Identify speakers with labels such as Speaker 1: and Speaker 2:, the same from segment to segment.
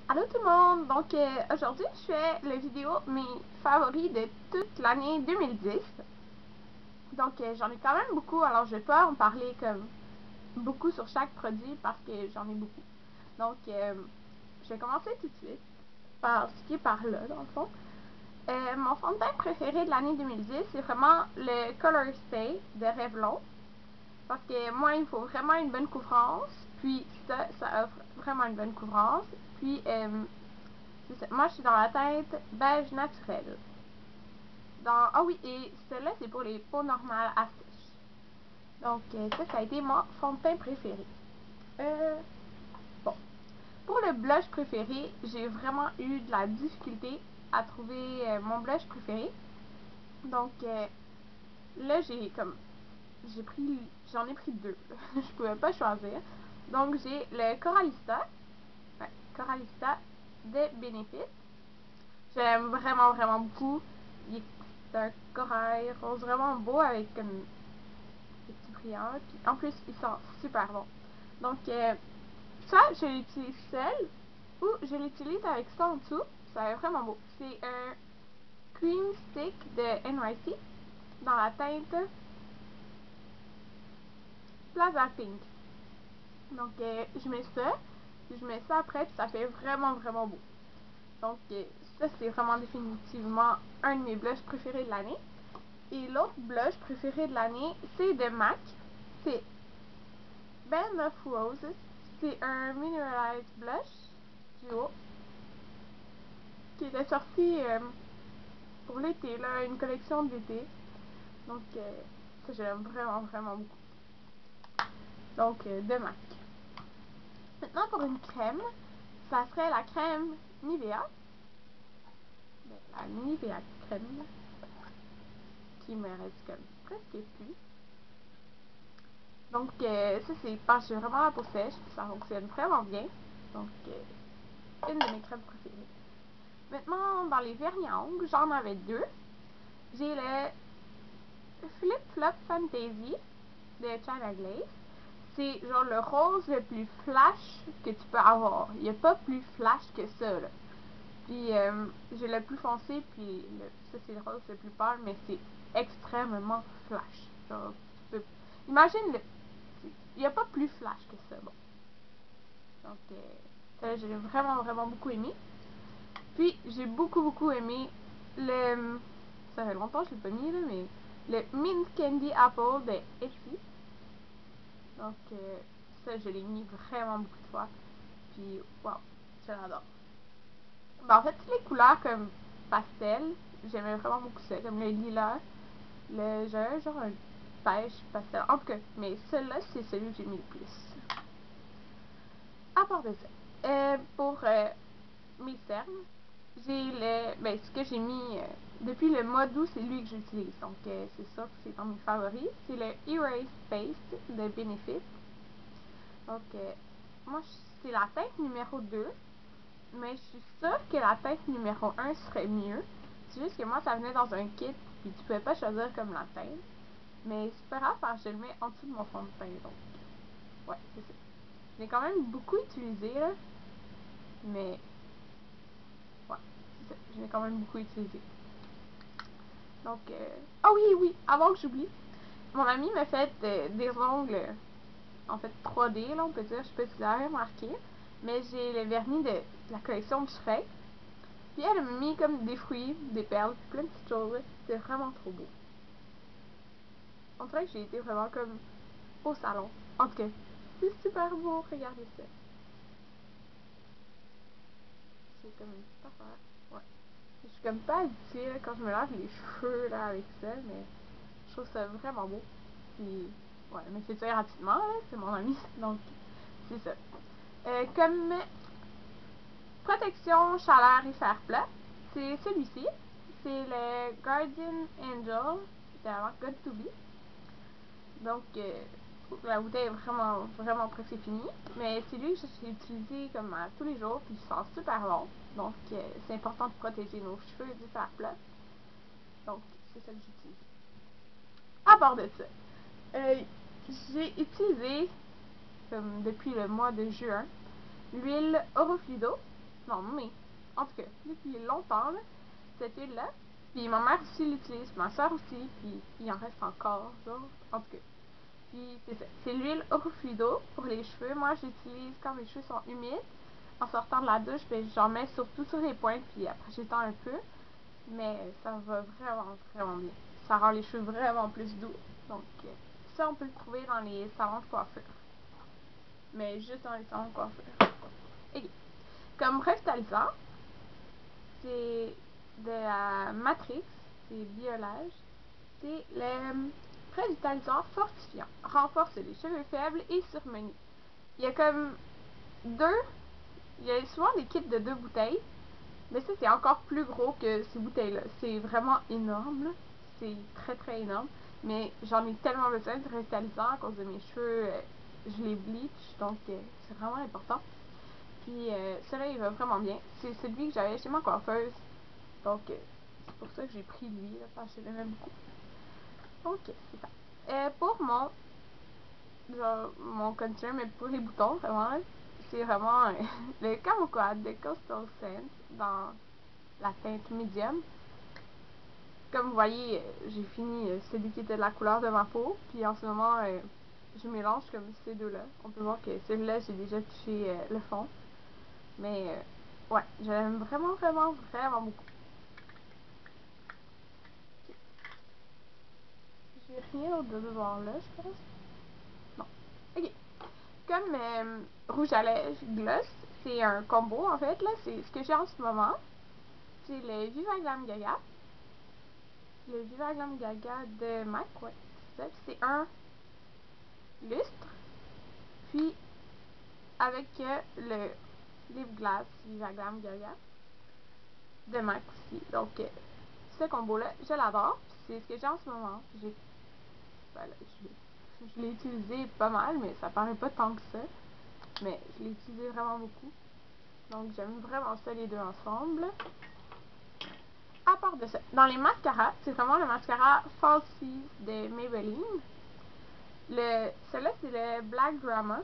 Speaker 1: Allô tout le monde! Donc aujourd'hui je fais la vidéo mes favoris de toute l'année 2010. Donc j'en ai quand même beaucoup, alors je vais pas en parler comme beaucoup sur chaque produit parce que j'en ai beaucoup. Donc je vais commencer tout de suite par ce qui est par là dans le fond. Mon fond de teint préféré de l'année 2010 c'est vraiment le Color Stay de Revlon. Parce que moi il me faut vraiment une bonne couvrance. Puis ça offre vraiment une bonne couvrance. Puis moi, je suis dans la teinte beige naturel. Ah oui, et celle-là, c'est pour les peaux normales à sèche. Donc, ça a été mon fond de teint préféré. Bon. Pour le blush préféré, j'ai vraiment eu de la difficulté à trouver mon blush préféré. Donc, là, j'en ai pris deux. Je pouvais pas choisir. Donc, j'ai le Coralista de Benefit. J'aime vraiment beaucoup. C'est un corail rose vraiment beau avec comme des petits brillants. Puis en plus, il sent super bon. Donc, ça, je l'utilise seul ou je l'utilise avec ça en dessous. Ça est vraiment beau. C'est un cream stick de NYC dans la teinte Plaza Pink. Donc, je mets ça après, puis ça fait vraiment beau. Donc, ça, c'est vraiment définitivement un de mes blushs préférés de l'année. Et l'autre blush préféré de l'année, c'est de MAC. C'est Band of Roses. C'est un Mineralized Blush duo qui était sorti pour l'été, là, une collection d'été. Donc, ça, j'aime vraiment beaucoup. Donc, de MAC. Maintenant, pour une crème, ça serait la crème Nivea. La Nivea crème, qui me reste comme presque plus. Donc, ça, c'est parce que j'ai vraiment la peau sèche, puis ça fonctionne vraiment bien. Donc, une de mes crèmes préférées. Maintenant, dans les vernis à ongles, j'en avais deux. J'ai le Flip Flop Fantasy de China Glaze. C'est genre le rose le plus flash que tu peux avoir. Il n'y a pas plus flash que ça, là. Puis, j'ai le plus foncé, puis ça, c'est le rose le plus pâle, mais c'est extrêmement flash. Genre, imagine, il n'y a pas plus flash que ça. Bon. Donc, ça, j'ai vraiment beaucoup aimé. Puis, j'ai beaucoup aimé le. Ça fait longtemps que je l'ai pas mis, là, mais le Mint Candy Apple de Etsy. Donc, ça, je l'ai mis vraiment beaucoup de fois. Puis, wow, je l'adore. Ben, en fait, toutes les couleurs comme pastel, j'aimais vraiment beaucoup ça. Comme le lilas, genre un beige pastel. En tout cas, mais celui-là, c'est celui que j'ai mis le plus. À part de ça, pour mes cernes, ce que j'ai mis depuis le mois d'août, c'est lui que j'utilise. Donc, c'est ça que c'est dans mes favoris. C'est le Erase Paste de Benefit. Donc, moi, c'est la teinte numéro 2. Mais je suis sûre que la teinte numéro 1 serait mieux. C'est juste que moi, ça venait dans un kit, puis tu pouvais pas choisir comme la teinte. Mais c'est pas grave parce que je le mets en dessous de mon fond de teint. Donc, ouais, c'est ça. Je l'ai quand même beaucoup utilisé, là. Mais, ouais, c'est ça. Je l'ai quand même beaucoup utilisé. Donc, ah oui, avant que j'oublie, mon ami m'a fait des ongles, en fait 3D, là, on peut dire, je sais pas si vous avez remarqué, mais j'ai le vernis de la collection de Shrek. Puis elle m'a mis comme des fruits, des perles, plein de petites choses. C'était vraiment trop beau. On dirait que j'ai été vraiment comme au salon. En tout cas, c'est super beau, regardez ça. C'est comme une petite affaire. Ouais. Je suis comme pas habituée là, quand je me lave les cheveux là, avec ça, mais je trouve ça vraiment beau. Puis, ouais, mais c'est ça gratuitement, là, c'est mon ami. Donc, c'est ça. Comme protection, chaleur et fer plat, c'est celui-ci. C'est le Guardian Angel de la marque God to Be. Donc, la bouteille est vraiment presque finie. Mais c'est lui que j'ai utilisé comme à tous les jours, puis il sent super bon. Donc, c'est important de protéger nos cheveux du fer plat. Donc, c'est ça que j'utilise. À part de ça, j'ai utilisé, comme depuis le mois de juin, l'huile Orofluido. Non, mais, en tout cas, depuis longtemps, là, cette huile-là. Puis ma mère aussi l'utilise, ma soeur aussi, puis il en reste encore, genre, en tout cas. Puis c'est ça. C'est l'huile Orofluido pour les cheveux. Moi, j'utilise quand mes cheveux sont humides. En sortant de la douche, ben, j'en mets surtout sur les pointes, puis après j'étends un peu. Mais ça va vraiment, vraiment bien. Ça rend les cheveux vraiment plus doux. Donc, ça, on peut le trouver dans les salons de coiffure. Mais juste dans les salons de coiffure. Et comme revitalisant, c'est de la Matrix, c'est Biolage. C'est le revitalisant fortifiant. Renforce les cheveux faibles et surmenus. Il y a comme deux, il y a souvent des kits de 2 bouteilles. Mais ça, c'est encore plus gros que ces bouteilles-là. C'est vraiment énorme, là. C'est très, très énorme. Mais j'en ai tellement besoin de revitalisant à cause de mes cheveux. Je les bleach, donc c'est vraiment important. Puis celui-là, il va vraiment bien. C'est celui que j'avais chez ma coiffeuse. Donc, c'est pour ça que j'ai pris lui, là, parce que je l'aimais beaucoup. Ok, c'est ça. Pour mon concealer, mais pour les boutons, vraiment, c'est vraiment le Kamoquad de Coastal Scent dans la teinte médium. Comme vous voyez, j'ai fini celui qui était de la couleur de ma peau. Puis en ce moment, je mélange comme ces deux-là. On peut voir que celui-là, j'ai déjà touché le fond. Mais ouais, je l'aime vraiment, vraiment, vraiment beaucoup. J'ai rien d'autre de devoir là, je pense. Non. Ok. Comme rouge à lèvres gloss, c'est un combo en fait, là. C'est ce que j'ai en ce moment. C'est le Viva Glam Gaga. Le Viva Glam Gaga de MAC, ouais. C'est un lustre. Puis avec le lip glass Viva Glam Gaga de MAC aussi. Donc ce combo-là, je l'adore. C'est ce que j'ai en ce moment. Ben là, je l'ai utilisé pas mal, mais ça paraît pas tant que ça. Mais je l'ai utilisé vraiment beaucoup. Donc j'aime vraiment ça les deux ensemble. À part de ça, dans les mascaras, c'est vraiment le mascara Falsies de Maybelline. Celui-là, c'est le Black Drama.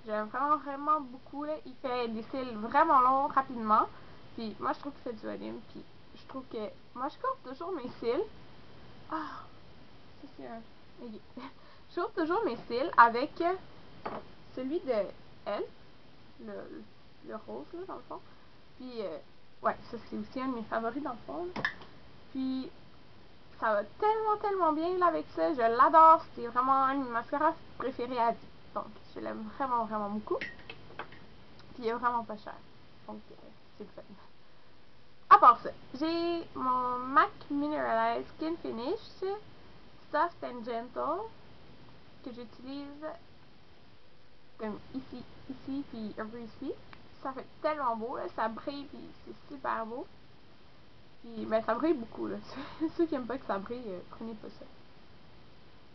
Speaker 1: J'aime vraiment, vraiment beaucoup. Là. Il fait des cils vraiment longs, rapidement. Puis moi, je trouve qu'il fait du volume. Puis je trouve que... Moi, je courbe toujours mes cils. Ah, ça c'est un... Okay. Je courbe toujours mes cils avec celui de Elle, le rose, là, dans le fond. Puis, ouais, ça c'est aussi un de mes favoris, dans le fond. Là. Puis, ça va tellement, tellement bien là, avec ça. Je l'adore. C'est vraiment un de mes mascaras préférés à vie. Donc, je l'aime vraiment, vraiment beaucoup. Puis, il est vraiment pas cher. Donc, c'est le fun. À part ça, j'ai mon MAC Mineralized Skin Finish Soft and Gentle que j'utilise comme ici, puis un peu ici. Ça fait tellement beau, là. Ça brille, puis c'est super beau. Puis, ben, ça brille beaucoup, là. Ceux qui aiment pas que ça brille, prenez pas ça.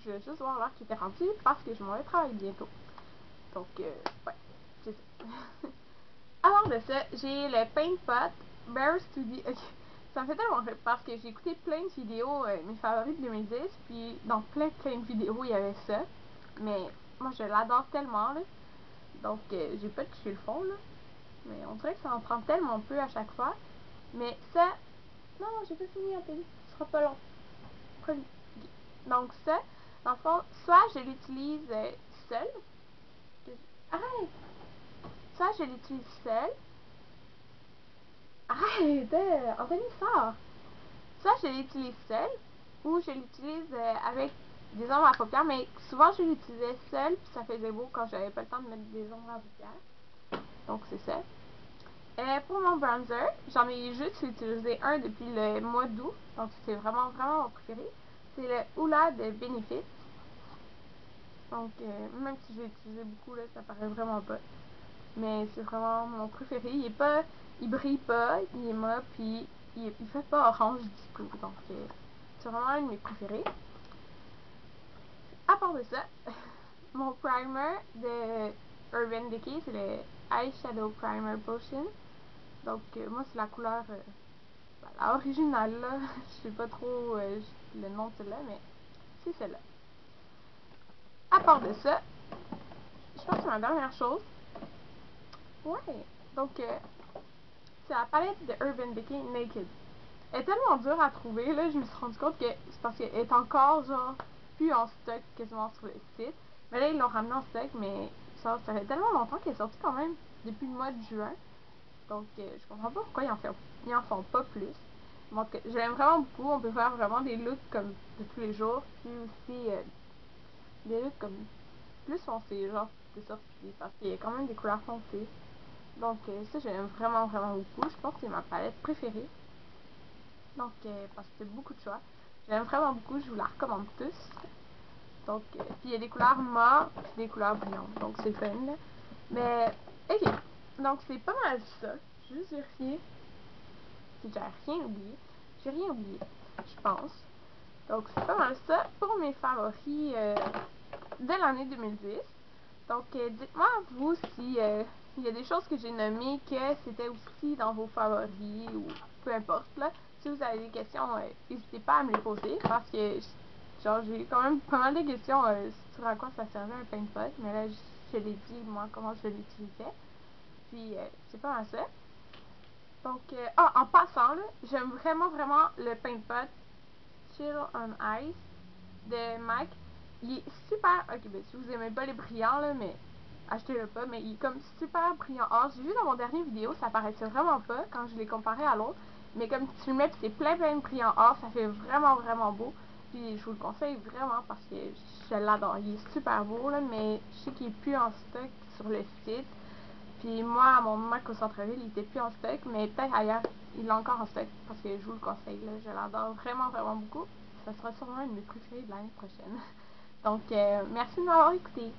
Speaker 1: Je vais juste voir l'heure qui était rendu parce que je m'en vais travailler bientôt. Donc, ouais, c'est ça. Avant de ça, j'ai le Paint Pot Bare Studio. Okay. Ça me fait tellement rire parce que j'ai écouté plein de vidéos, mes favoris de 2010, puis dans plein de vidéos, il y avait ça. Mais moi, je l'adore tellement, là. Donc, j'ai pas touché le fond, là. Mais on dirait que ça en prend tellement peu à chaque fois. Mais ça... Non, j'ai pas fini, Anthony. Ce sera pas long. Promis. Donc ça, dans le fond, soit je l'utilise seule. Arrête! Soit je l'utilise seule. Arrête! Anthony, sort! Soit je l'utilise seule, ou je l'utilise avec des ombres à paupières, mais souvent je l'utilisais seule, puis ça faisait beau quand j'avais pas le temps de mettre des ombres à paupières. Donc c'est ça. Pour mon bronzer, j'en ai juste utilisé un depuis le mois d'août, donc c'est vraiment, vraiment mon préféré. C'est le Hoola de Benefit. Donc, même si j'ai utilisé beaucoup, là, ça paraît vraiment pas. Mais c'est vraiment mon préféré. Il brille pas, il est mauve, puis il fait pas orange du tout. Donc, c'est vraiment un de mes préférés. À part de ça, mon primer de Urban Decay, c'est le Eyeshadow Primer Potion. Donc, moi, c'est la couleur, la originale, là. Je sais pas trop le nom de celle-là, mais c'est celle-là. À part de ça, je pense que c'est ma dernière chose. Ouais. Donc, c'est la palette de Urban Decay Naked. Elle est tellement dure à trouver, là, je me suis rendu compte que c'est parce qu'elle est encore, genre, plus en stock quasiment sur le site. Mais là, ils l'ont ramené en stock, mais ça fait tellement longtemps qu'elle est sortie quand même, depuis le mois de juin. Donc, je comprends pas pourquoi ils en font pas plus. En tout cas, j'aime vraiment beaucoup. On peut faire vraiment des looks comme de tous les jours. Puis aussi, des looks comme plus foncés, genre, de sortie. Parce qu'il y a quand même des couleurs foncées. Donc, ça, j'aime vraiment, vraiment beaucoup. Je pense que c'est ma palette préférée. Donc, parce que c'est beaucoup de choix. J'aime vraiment beaucoup. Je vous la recommande tous. Donc, puis il y a des couleurs mortes et des couleurs brillantes. Donc, c'est fun, là. Mais, ok. Donc, c'est pas mal ça. J'ai juste vérifié si j'ai rien oublié. J'ai rien oublié, je pense. Donc, c'est pas mal ça pour mes favoris de l'année 2010. Donc, dites-moi, vous, si il y a des choses que j'ai nommées que c'était aussi dans vos favoris ou peu importe, là. Si vous avez des questions, n'hésitez pas à me les poser parce que, genre, j'ai eu quand même pas mal de questions sur à quoi ça servait un paint pot. Mais là, je l'ai dit, moi, comment je l'utilisais. Puis, c'est pas mal ça. Donc, en passant, là, j'aime vraiment, vraiment le paint pot Chill on Ice de MAC. Il est super. Ok, ben si vous aimez pas les brillants, là, mais achetez-le pas. Mais il est comme super brillant or. J'ai vu dans mon dernier vidéo, ça paraissait vraiment pas quand je l'ai comparé à l'autre. Mais comme tu le mets, c'est plein plein de brillants or, ça fait vraiment vraiment beau. Puis je vous le conseille vraiment parce que je l'adore. Il est super beau, là, mais je sais qu'il est plus en stock sur le site. Puis moi, à mon Mac au centre-ville, il était plus en stock, mais peut-être ailleurs, il est encore en stock parce que je vous le conseille. Là, je l'adore vraiment, vraiment beaucoup. Ça sera sûrement une de mes préférées de l'année prochaine. Donc, merci de m'avoir écouté.